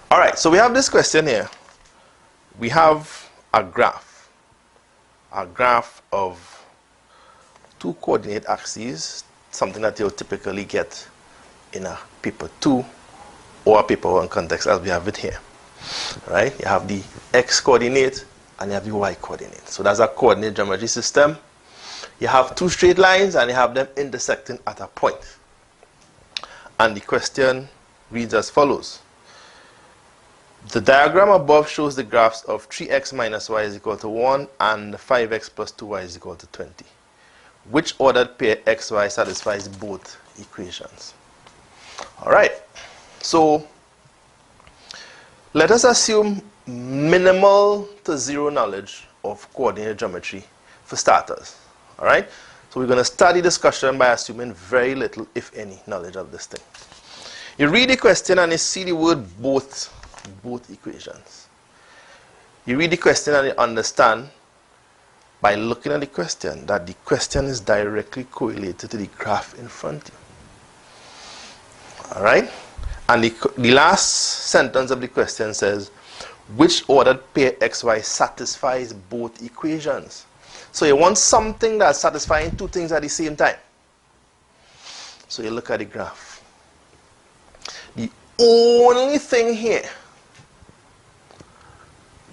All right, so we have this question here. We have a graph of two coordinate axes, something that you'll typically get in a paper 2 or a paper 1 context as we have it here. Right? You have the x coordinate and you have the y coordinate. So that's a coordinate geometry system. You have two straight lines and you have them intersecting at a point. And the question reads as follows. The diagram above shows the graphs of 3x minus y is equal to 1 and 5x plus 2y is equal to 20. Which ordered pair xy satisfies both equations? Alright, so let us assume minimal to zero knowledge of coordinate geometry for starters. Alright, so we're going to start the discussion by assuming very little, if any, knowledge of this thing. You read the question and you see the word both equations. You read the question and you understand by looking at the question that the question is directly correlated to the graph in front of you. Alright? And the last sentence of the question says, which ordered pair xy satisfies both equations? So you want something that's satisfying two things at the same time. So you look at the graph. The only thing here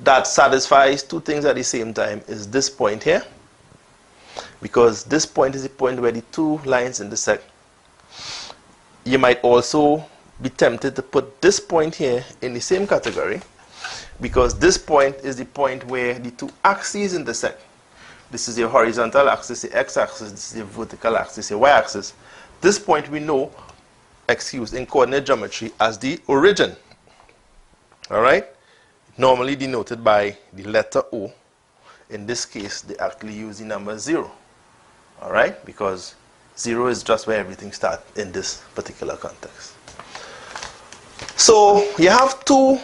that satisfies two things at the same time is this point here, because this point is the point where the two lines intersect. You might also be tempted to put this point here in the same category, because this point is the point where the two axes intersect. This is your horizontal axis, the x-axis, this is the vertical axis, the y-axis. This point we know, in coordinate geometry as the origin. Alright? Normally denoted by the letter O. In this case, they actually use the number 0. Alright? Because 0 is just where everything starts in this particular context. So you have two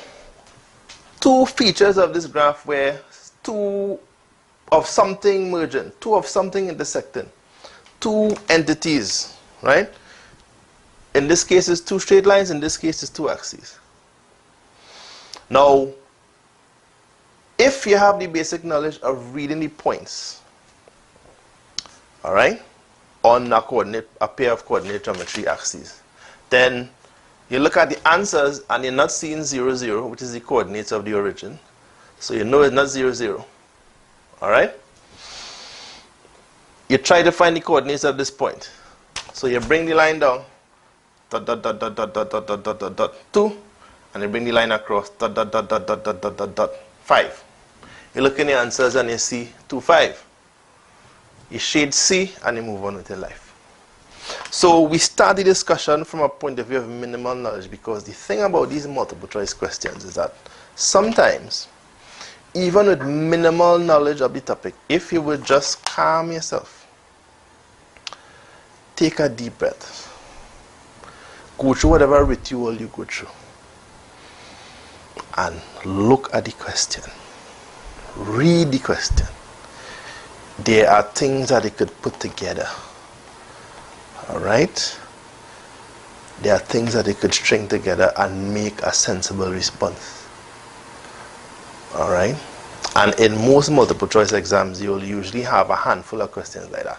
features of this graph where two of something merging, two of something intersecting, two entities, right? In this case it's two straight lines, in this case it's two axes. Now, if you have the basic knowledge of reading the points, alright, on a pair of coordinate geometry axes, then you look at the answers and you're not seeing 0, 0, which is the coordinates of the origin. So you know it's not 0, 0. Alright? You try to find the coordinates of this point. So you bring the line down, dot, dot, dot, dot, dot, dot, dot, dot, dot, dot, dot, 2, and you bring the line across, dot, dot, dot, dot, dot, dot, dot, dot, dot, 5. You look in the answers and you see 2, 5. You shade C and you move on with your life. So we start the discussion from a point of view of minimal knowledge, because the thing about these multiple choice questions is that sometimes, even with minimal knowledge of the topic, if you would just calm yourself, take a deep breath, go through whatever ritual you go through, and look at the question, read the question. There are things that you could put together. Alright? There are things that you could string together and make a sensible response. Alright? And in most multiple choice exams, you'll usually have a handful of questions like that,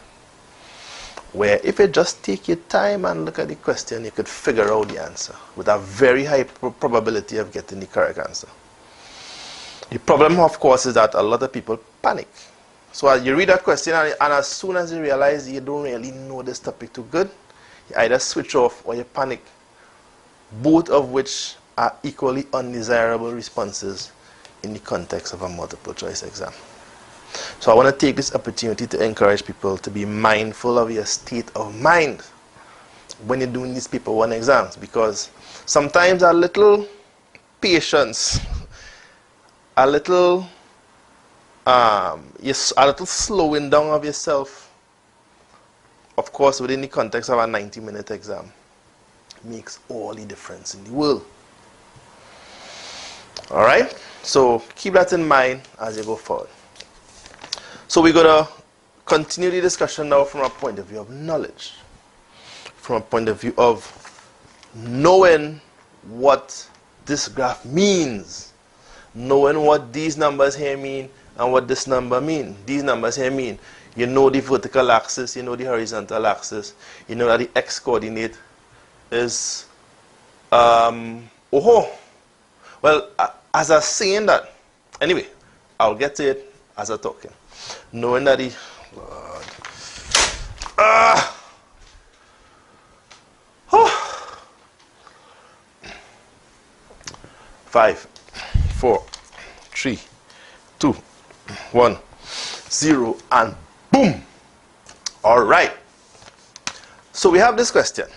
where if you just take your time and look at the question, you could figure out the answer with a very high probability of getting the correct answer. The problem, of course, is that a lot of people panic. So you read a question and as soon as you realize you don't really know this topic too good, you either switch off or you panic, both of which are equally undesirable responses in the context of a multiple choice exam. So I want to take this opportunity to encourage people to be mindful of your state of mind when you're doing these paper 1 exams, because sometimes a little patience, a little slowing down of yourself, of course within the context of a 90-minute exam, makes all the difference in the world. Alright? So keep that in mind as you go forward. So we're going to continue the discussion now from a point of view of knowledge, from a point of view of knowing what this graph means. Knowing what these numbers here mean and what this number mean. These numbers here mean. You know the vertical axis, you know the horizontal axis, you know that the x coordinate is, well, as I'm saying that, anyway, I'll get to it as I'm talking. Knowing that the, Lord, 5, 4, 3, 2, 1, 0, and boom. All right. So we have this question.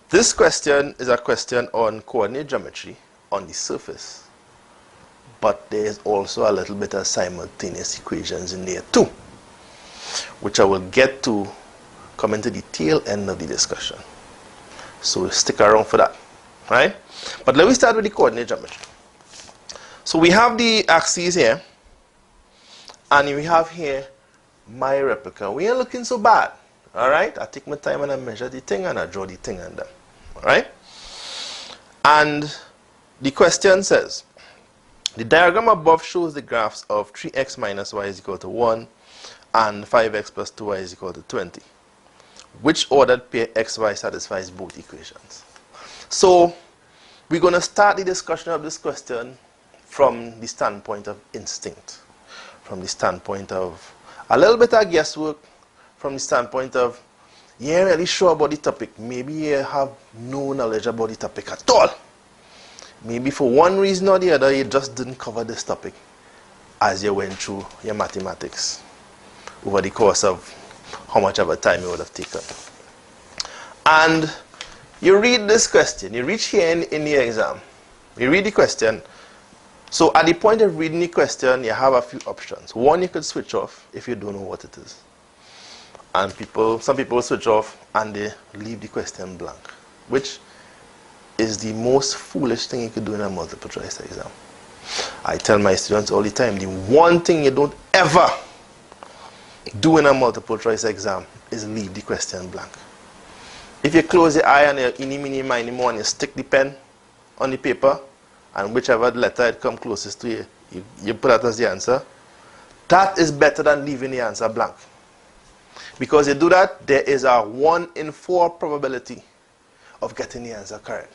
This question is a question on coordinate geometry on the surface. But there is also a little bit of simultaneous equations in there too, which I will get to coming to the tail end of the discussion. So stick around for that. Right? But let me start with the coordinate geometry. So we have the axes here, and we have here my replica. We ain't looking so bad. Alright? I take my time and I measure the thing and I draw the thing on them. Alright? And the question says, the diagram above shows the graphs of 3x minus y is equal to 1 and 5x plus 2y is equal to 20. Which ordered pair xy satisfies both equations? So we're going to start the discussion of this question from the standpoint of instinct, from the standpoint of a little bit of guesswork, from the standpoint of you ain't really sure about the topic. Maybe you have no knowledge about the topic at all. Maybe for one reason or the other you just didn't cover this topic as you went through your mathematics over the course of how much of a time you would have taken. And you read this question, you reach here in the exam, you read the question. So at the point of reading the question, you have a few options. One, you could switch off if you don't know what it is. And some people switch off and they leave the question blank, which is the most foolish thing you could do in a multiple choice exam. I tell my students all the time, the one thing you don't ever do in a multiple choice exam is leave the question blank. If you close your eye and you're eeny, meeny, miny, mo, and you stick the pen on the paper, and whichever letter it comes closest to you, you put that as the answer, that is better than leaving the answer blank. Because you do that, there is a 1 in 4 probability of getting the answer correct.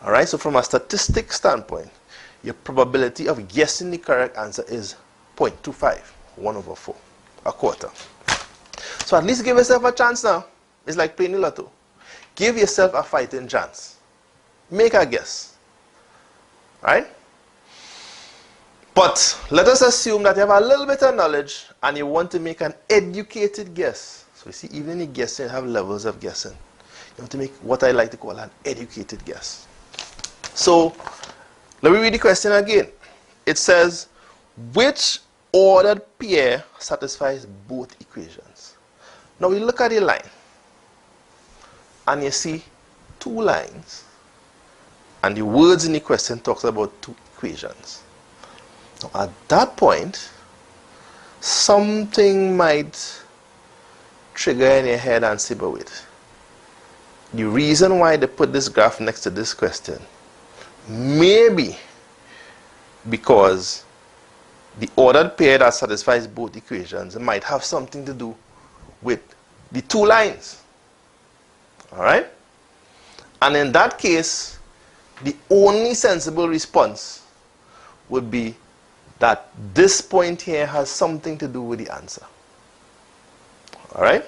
Alright, so from a statistic standpoint, your probability of guessing the correct answer is 0.25, 1 over 4, a quarter. So at least give yourself a chance now. It's like playing the lotto. Give yourself a fighting chance. Make a guess. Right? But let us assume that you have a little bit of knowledge and you want to make an educated guess. So you see, even in guessing, you have levels of guessing. You want to make what I like to call an educated guess. So let me read the question again. It says, which ordered pair satisfies both equations? Now we look at the line. And you see 2 lines. And the words in the question talks about 2 equations. Now at that point, something might trigger in your head and say, but wait. The reason why they put this graph next to this question may be because the ordered pair that satisfies both equations might have something to do with the 2 lines. Alright? And in that case, the only sensible response would be that this point here has something to do with the answer. Alright?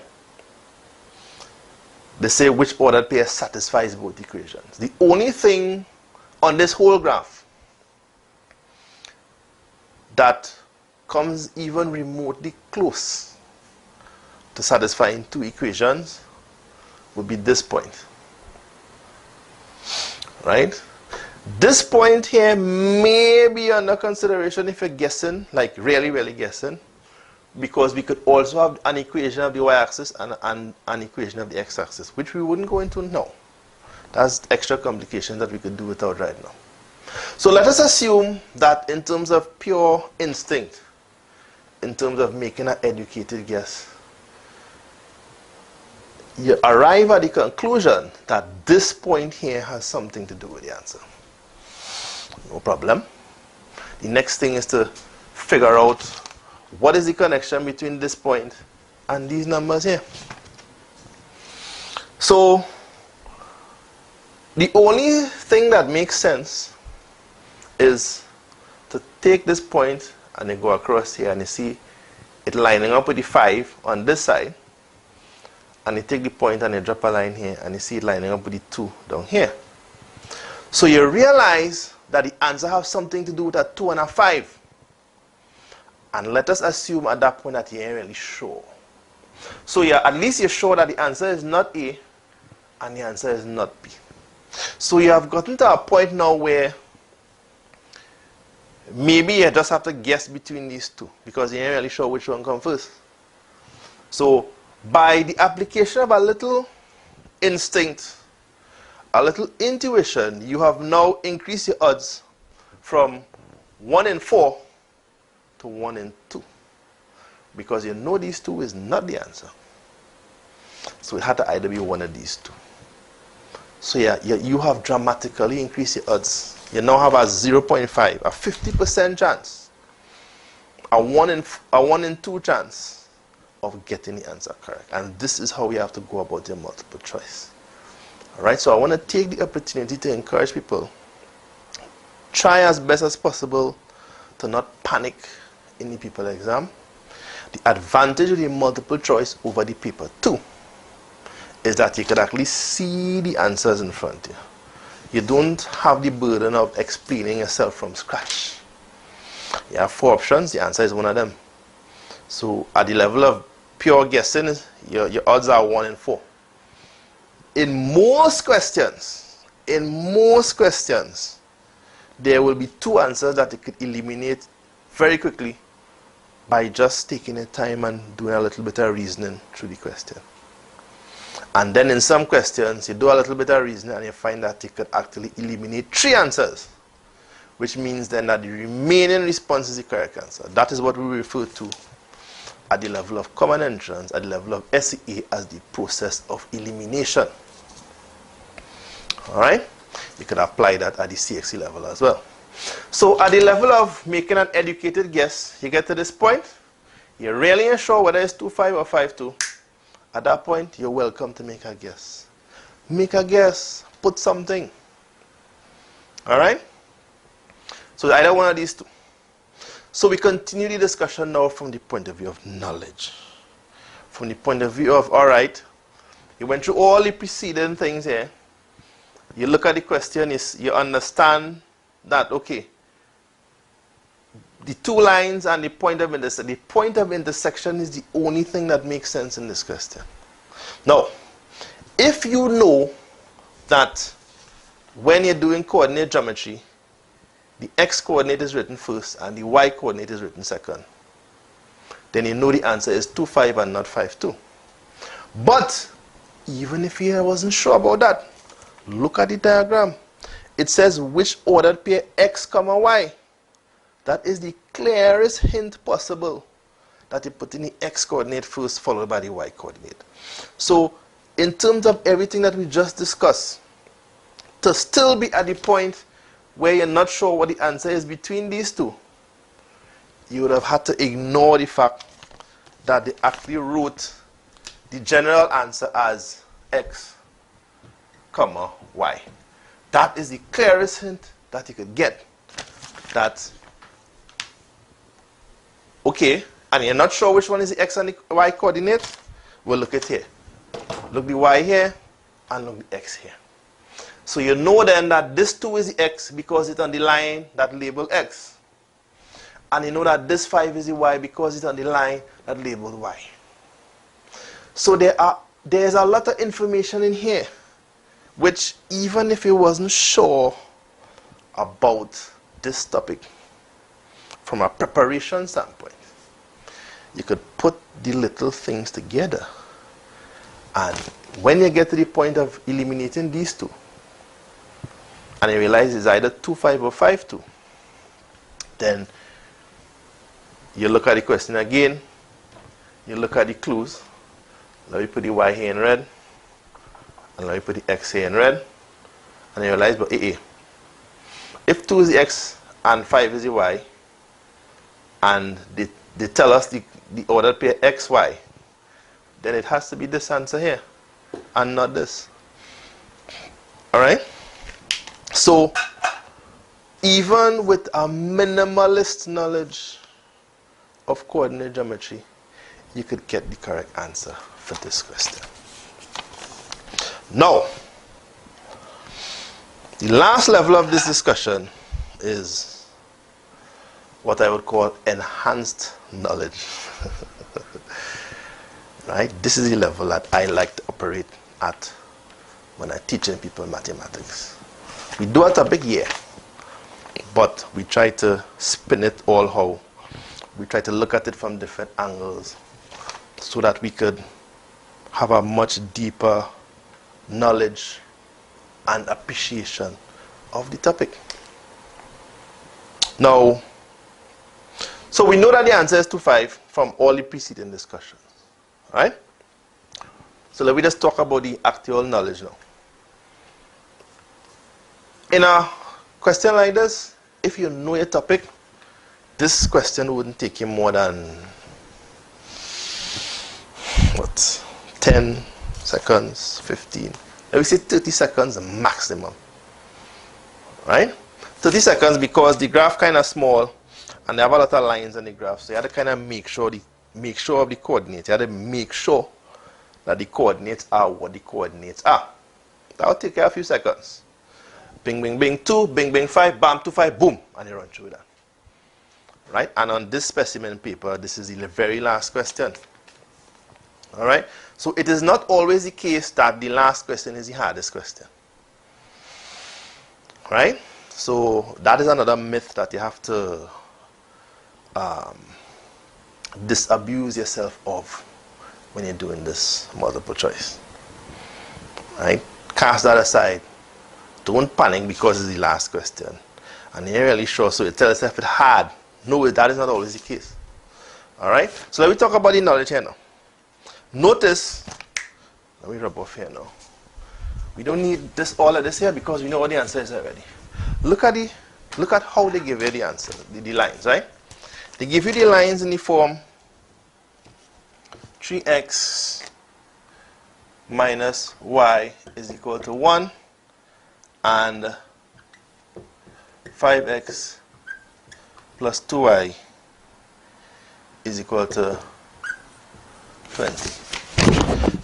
They say which ordered pair satisfies both equations. The only thing on this whole graph that comes even remotely close to satisfying 2 equations would be this point. Right? This point here may be under consideration if you're guessing, like really guessing, because we could also have an equation of the y-axis and an equation of the x-axis, which we wouldn't go into now. That's extra complications that we could do without right now. So let us assume that in terms of pure instinct, in terms of making an educated guess, you arrive at the conclusion that this point here has something to do with the answer. No problem. The next thing is to figure out what is the connection between this point and these numbers here. So the only thing that makes sense is to take this point and then go across here, and you see it lining up with the 5 on this side, and you take the point and you drop a line here, and you see it lining up with the 2 down here. So you realize that the answer has something to do with a 2 and a 5. And let us assume at that point that you ain't really sure. So at least you're sure that the answer is not A and the answer is not B. So you have gotten to a point now where maybe you just have to guess between these two because you ain't really sure which one comes first. So by the application of a little instinct, a little intuition, you have now increased your odds from 1 in 4 to 1 in 2. Because you know these two is not the answer. So it had to either be one of these two. So you have dramatically increased your odds. You now have a 0.5, a 50% chance, a 1 in 2 chance of getting the answer correct. And this is how we have to go about your multiple choice. Alright, so I want to take the opportunity to encourage people, try as best as possible to not panic in the people exam. The advantage of the multiple choice over the paper 2 is that you could actually see the answers in front of you. You don't have the burden of explaining yourself from scratch. You have 4 options, the answer is one of them. So at the level of pure guessing, your odds are 1 in 4. In most questions, there will be 2 answers that you could eliminate very quickly by just taking your time and doing a little bit of reasoning through the question. And then in some questions, you do a little bit of reasoning and you find that you could actually eliminate 3 answers, which means then that the remaining response is the correct answer. That is what we refer to at the level of common entrance, at the level of SEA, as the process of elimination. Alright? You could apply that at the CSEC level as well. So at the level of making an educated guess, you get to this point, you're really unsure whether it's 2-5 or 5-2. At that point, you're welcome to make a guess. Make a guess. Put something. Alright? So either one of these two. So we continue the discussion now from the point of view of knowledge. From the point of view of, alright, you went through all the preceding things here. You look at the question, you understand that, okay, the 2 lines and the point of intersection. The point of intersection is the only thing that makes sense in this question. Now, if you know that when you're doing coordinate geometry, the x coordinate is written first and the y coordinate is written second, then you know the answer is 2-5 and not 5-2. But even if you wasn't sure about that, look at the diagram. It says which ordered pair x, y. That is the clearest hint possible that you put in the x coordinate first, followed by the y coordinate. So in terms of everything that we just discussed, to still be at the point where you're not sure what the answer is between these two, you would have had to ignore the fact that they actually wrote the general answer as x, y. That is the clearest hint that you could get. That, okay, and you're not sure which one is the x and the y coordinate? Well, look at here. Look the y here, and look the x here. So you know then that this 2 is the x because it's on the line that labeled x. And you know that this 5 is the y because it's on the line that labeled y. So there's a lot of information in here, which even if you wasn't sure about this topic from a preparation standpoint, you could put the little things together. And when you get to the point of eliminating these two, and you realize it's either 2-5 or 5-2, then you look at the question again, you look at the clues. Let me put the y here in red, And let me put the x here in red. And you realize, but if 2 is the x and 5 is the y, and they tell us the ordered pair x, y, then it has to be this answer here, and not this. Alright? So, even with a minimalist knowledge of coordinate geometry, you could get the correct answer for this question. Now, the last level of this discussion is what I would call enhanced knowledge. Right? This is the level that I like to operate at when I'm teaching people mathematics. We do a topic here, but we try to spin it all how. We try to look at it from different angles so that we could have a much deeper knowledge and appreciation of the topic. Now, so we know that the answer is 2-5 from all the preceding discussions. Right? So let me just talk about the actual knowledge now. In a question like this, if you know your topic, this question wouldn't take you more than 10 seconds, 15. Let me say 30 seconds maximum. Right? 30 seconds because the graph kind of small and they have a lot of lines on the graph, so you have to kind of make sure of the coordinates. You have to make sure that the coordinates are what the coordinates are. That will take a few seconds. Bing, bing, bing, 2, bing, bing, 5, bam, 2, 5, boom, and you run through that. Right? And on this specimen paper, this is the very last question. Alright? So it is not always the case that the last question is the hardest question. Right? So that is another myth that you have to disabuse yourself of when you're doing this multiple choice. Right? Cast that aside. Don't panic because it's the last question. And you're really sure, so you tell yourself it's hard. No, that is not always the case. Alright? So let me talk about the knowledge here now. Notice, let me rub off here now. We don't need all of this here because we know what the answer is already. Look at how they give you the answer, the lines, right? They give you the lines in the form 3x minus y is equal to 1 and 5x plus 2y is equal to 20.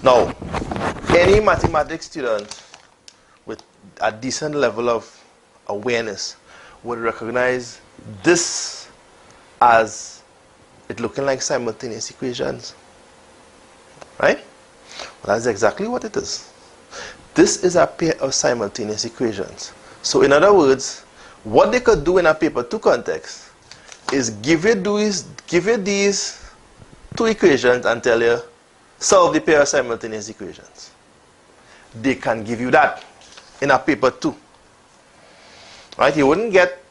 Now, any mathematics student with a decent level of awareness would recognize this as it looking like simultaneous equations. Right? Well, that's exactly what it is. This is a pair of simultaneous equations. So in other words, what they could do in a paper 2 context is give you these 2 equations and tell you, solve the pair of simultaneous equations. They can give you that in a paper 2. Right? You wouldn't get,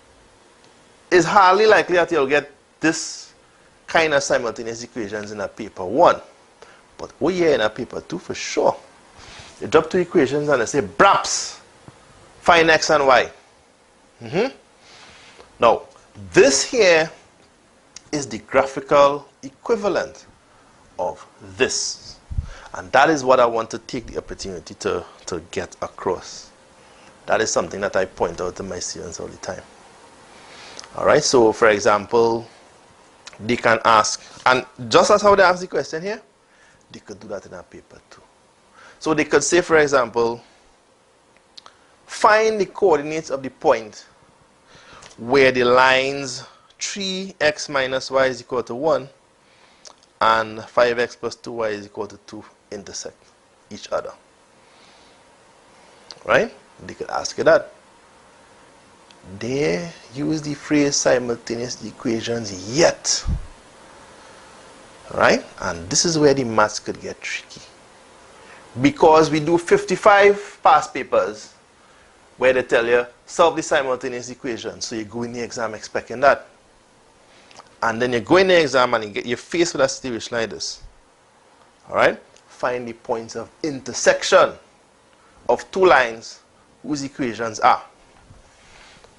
it's hardly likely that you'll get this kind of simultaneous equations in a paper 1. But oh yeah, in a paper 2 for sure. You drop 2 equations and they say, braps, find x and y. Now, this here is the graphical equivalent of this. And that is what I want to take the opportunity to get across. That is something that I point out to my students all the time. Alright, so for example, they can ask, and just as how they ask the question here, they could do that in a paper too. So they could say, for example, find the coordinates of the point where the lines 3x minus y is equal to 1 and 5x plus 2y is equal to 2 intersect each other. Right? They could ask you that. They use the phrase simultaneous equations yet. Right? And this is where the maths could get tricky. Because we do 55 past papers where they tell you, solve the simultaneous equation. So you go in the exam expecting that. And then you go in the exam and you're faced with a situation like this. Alright? Find the points of intersection of two lines whose equations are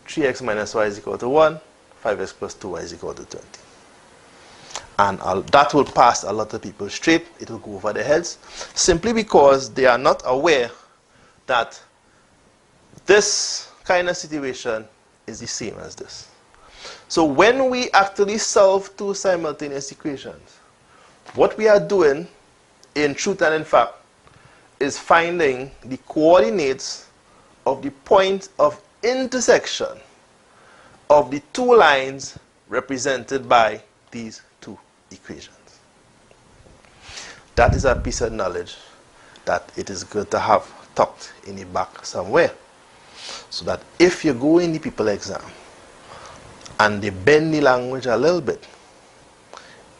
3x minus y is equal to 1, 5x plus 2y is equal to 20. And that will pass a lot of people straight. It will go over their heads simply because they are not aware that this kind of situation is the same as this. So when we actually solve two simultaneous equations, what we are doing in truth and in fact is finding the coordinates of the point of intersection of the two lines represented by these two equations. That is a piece of knowledge that it is good to have tucked in the back somewhere, so that if you go in the people exam and they bend the language a little bit,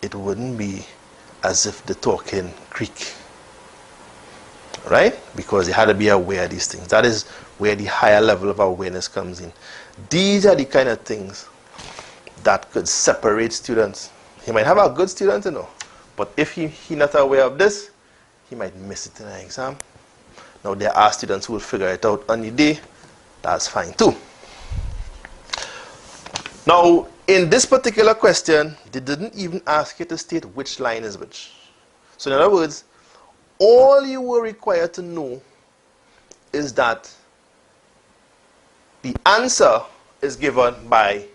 it wouldn't be as if they're talking Greek, right? Because they had to be aware of these things. That is where the higher level of awareness comes in. These are the kind of things that could separate students. He might have a good student, you know, but if he's not aware of this, he might miss it in an exam. Now, there are students who will figure it out on the day. That's fine too. Now, in this particular question, they didn't even ask you to state which line is which. So in other words, all you were required to know is that the answer is given by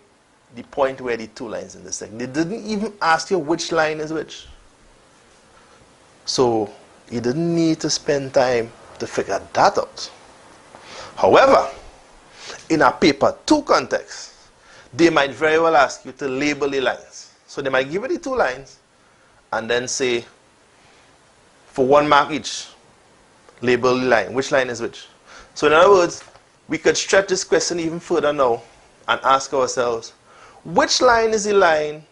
the point where the two lines intersect. They didn't even ask you which line is which. So you didn't need to spend time to figure that out. However, in a paper 2 context, they might very well ask you to label the lines. So they might give you the two lines and then say, for 1 mark each, label the line. Which line is which? So in other words, we could stretch this question even further now and ask ourselves, which line is the line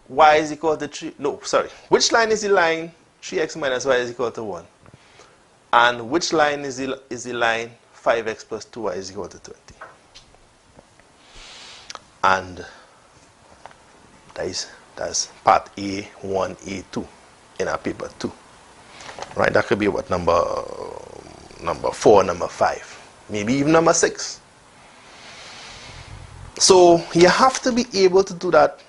y is equal to 3? No, sorry. Which line is the line 3x minus y is equal to 1? And which line is the line 5x plus 2y is equal to 20? And that's part A1, A2 in our paper 2. Right? That could be what, number 4, number 5, maybe even number 6. So you have to be able to do that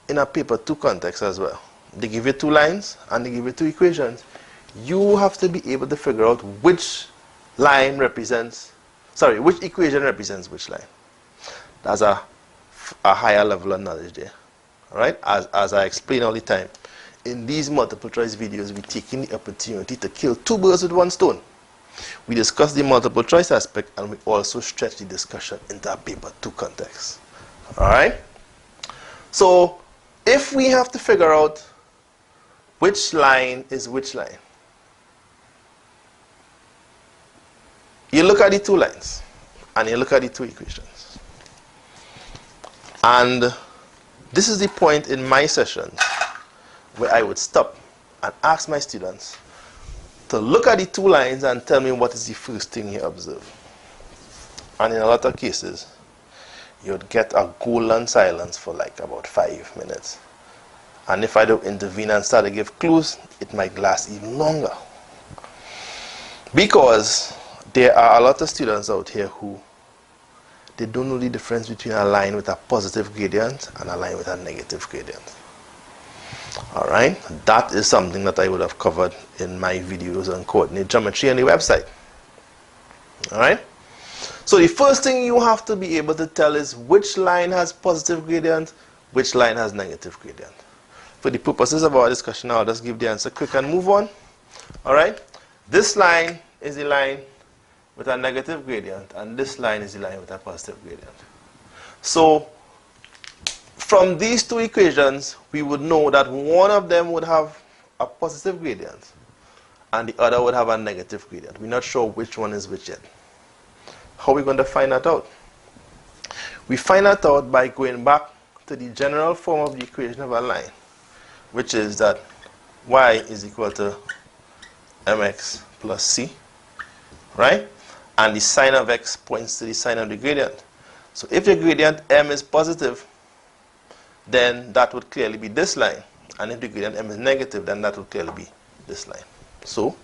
in a paper 2 context as well. They give you two lines and they give you two equations. You have to be able to figure out which line represents, sorry, which equation represents which line. That's a higher level of knowledge there. Alright? As I explain all the time, in these multiple choice videos, we're taking the opportunity to kill two birds with one stone. We discuss the multiple choice aspect and we also stretch the discussion into a paper 2 context. Alright? So, if we have to figure out which line is which line, you look at the two lines and you look at the two equations. And this is the point in my session where I would stop and ask my students to look at the two lines and tell me what is the first thing you observe. And in a lot of cases, you'd get a golden silence for like about 5 minutes. And if I don't intervene and start to give clues, it might last even longer. Because there are a lot of students out here who they don't know the difference between a line with a positive gradient and a line with a negative gradient. Alright, that is something that I would have covered in my videos on coordinate geometry on the website. Alright, so the first thing you have to be able to tell is which line has positive gradient, which line has negative gradient. For the purposes of our discussion, I'll just give the answer quick and move on. Alright, this line is the line with a negative gradient and this line is the line with a positive gradient. So from these two equations, we would know that one of them would have a positive gradient and the other would have a negative gradient. We're not sure which one is which yet. How are we going to find that out? We find that out by going back to the general form of the equation of a line, which is that y is equal to mx plus c, right? And the sine of x points to the sine of the gradient. So if your gradient m is positive, then that would clearly be this line. And if the gradient m is negative, then that would clearly be this line. So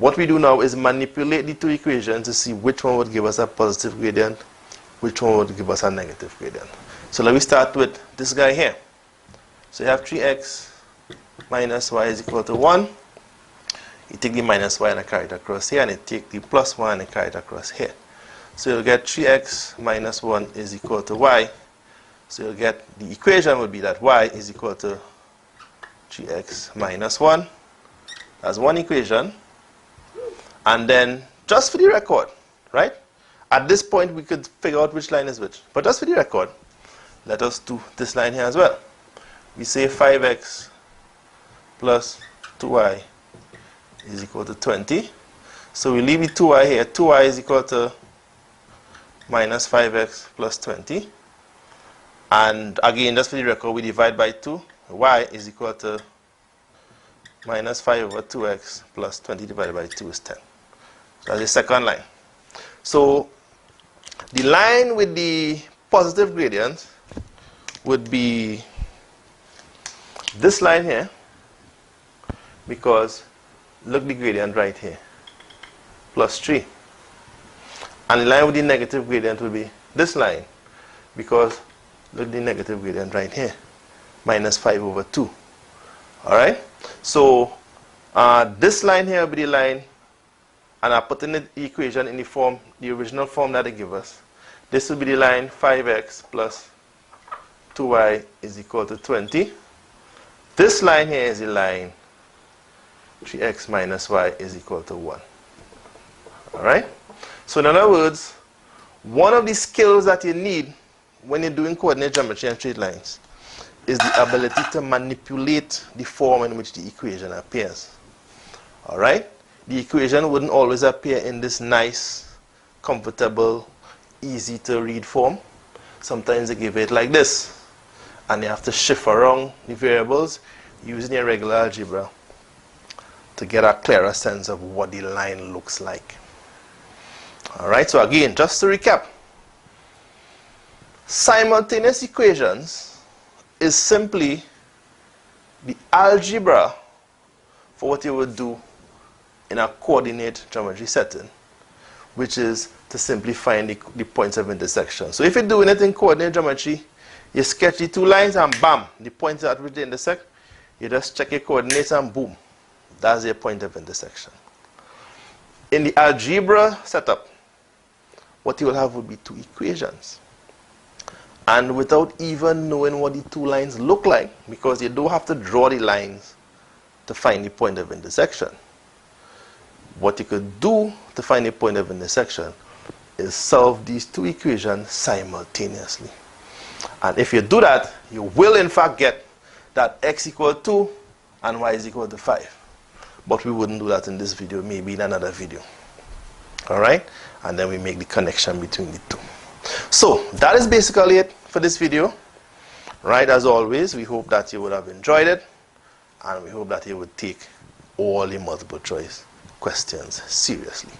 What we do now is manipulate the two equations to see which one would give us a positive gradient, which one would give us a negative gradient. So let me start with this guy here. So you have 3x minus y is equal to 1. You take the minus y and carry it across here, and you take the plus 1 and carry it across here. So you'll get 3x minus 1 is equal to y. So you'll get the equation would be that y is equal to 3x minus 1. That's one equation. And then, just for the record, right? At this point, we could figure out which line is which. But just for the record, let us do this line here as well. We say 5x plus 2y is equal to 20. So we leave the 2y here. 2y is equal to minus 5x plus 20. And again, just for the record, we divide by 2. Y is equal to minus 5 over 2x plus 20 divided by 2 is 10. So that's the second line. So the line with the positive gradient would be this line here, because look the gradient right here, plus 3. And the line with the negative gradient will be this line, because look the negative gradient right here, minus 5 over 2. Alright? So this line here will be the line, and I put in the equation in the form, the original form that they give us. This will be the line 5x plus 2y is equal to 20. This line here is the line 3x minus y is equal to 1. Alright? So in other words, one of the skills that you need when you're doing coordinate geometry and straight lines is the ability to manipulate the form in which the equation appears. Alright? The equation wouldn't always appear in this nice, comfortable, easy to read form. Sometimes they give it like this, and you have to shift around the variables using your regular algebra to get a clearer sense of what the line looks like. Alright, so again, just to recap, simultaneous equations is simply the algebra for what you would do in a coordinate geometry setting, which is to simply find the points of intersection. So if you're doing it in coordinate geometry, you sketch the two lines and bam, the points at which they intersect, you just check your coordinates and boom, that's your point of intersection. In the algebra setup, what you will have would be two equations. And without even knowing what the two lines look like, because you don't have to draw the lines to find the point of intersection, what you could do to find the point of intersection is solve these two equations simultaneously. And if you do that, you will in fact get that x equal 2 and y is equal to 5. But we wouldn't do that in this video, maybe in another video. Alright? And then we make the connection between the two. So that is basically it for this video. Right, as always, we hope that you would have enjoyed it, and we hope that you would take all the multiple choice questions seriously.